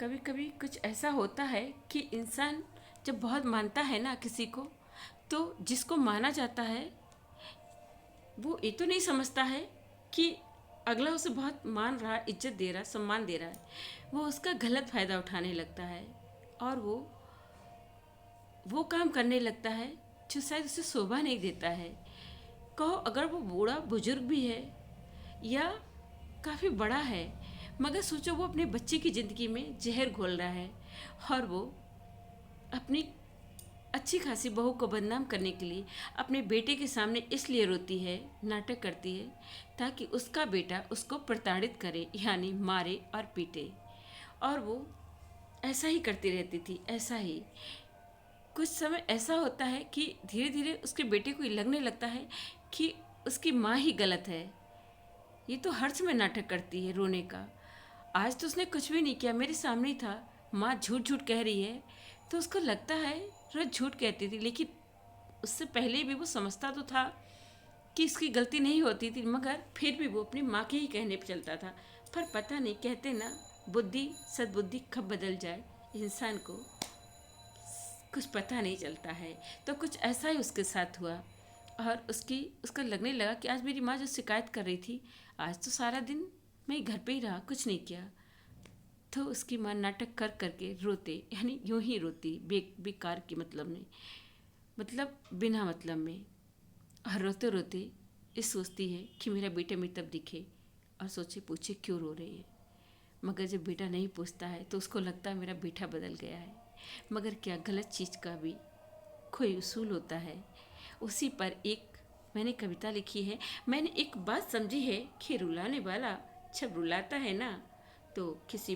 कभी कभी कुछ ऐसा होता है कि इंसान जब बहुत मानता है ना किसी को, तो जिसको माना जाता है वो ये तो नहीं समझता है कि अगला उसे बहुत मान रहा, इज्जत दे रहा, सम्मान दे रहा है। वो उसका गलत फ़ायदा उठाने लगता है और वो काम करने लगता है जो शायद उसे शोभा नहीं देता है। कहो अगर वो बूढ़ा बुजुर्ग भी है या काफ़ी बड़ा है, मगर सोचो वो अपने बच्चे की ज़िंदगी में जहर घोल रहा है और वो अपनी अच्छी खासी बहू को बदनाम करने के लिए अपने बेटे के सामने इसलिए रोती है, नाटक करती है, ताकि उसका बेटा उसको प्रताड़ित करे, यानी मारे और पीटे। और वो ऐसा ही करती रहती थी, ऐसा ही। कुछ समय ऐसा होता है कि धीरे धीरे उसके बेटे को ये लगने लगता है कि उसकी माँ ही गलत है। ये तो हर समय नाटक करती है रोने का। आज तो उसने कुछ भी नहीं किया, मेरे सामने ही था। माँ झूठ झूठ कह रही है तो उसको लगता है रोज झूठ कहती थी, लेकिन उससे पहले भी वो समझता तो था कि इसकी गलती नहीं होती थी, मगर फिर भी वो अपनी माँ के ही कहने पर चलता था। पर पता नहीं, कहते ना, बुद्धि सद्बुद्धि कब बदल जाए इंसान को कुछ पता नहीं चलता है। तो कुछ ऐसा ही उसके साथ हुआ और उसको लगने लगा कि आज मेरी माँ जो शिकायत कर रही थी, आज तो सारा दिन मैं घर पे ही रहा, कुछ नहीं किया। तो उसकी माँ नाटक कर करके रोते, यानी यूं ही रोती बेकार की मतलब नहीं, मतलब बिना मतलब में। और रोते रोते ये सोचती है कि मेरा बेटा मेरी तब दिखे और सोचे पूछे क्यों रो रही है। मगर जब बेटा नहीं पूछता है तो उसको लगता है मेरा बेटा बदल गया है। मगर क्या, गलत चीज़ का भी कोई उसूल होता है। उसी पर एक मैंने कविता लिखी है। मैंने एक बात समझी है कि रुलाने वाला जब रुलाता है ना, तो किसी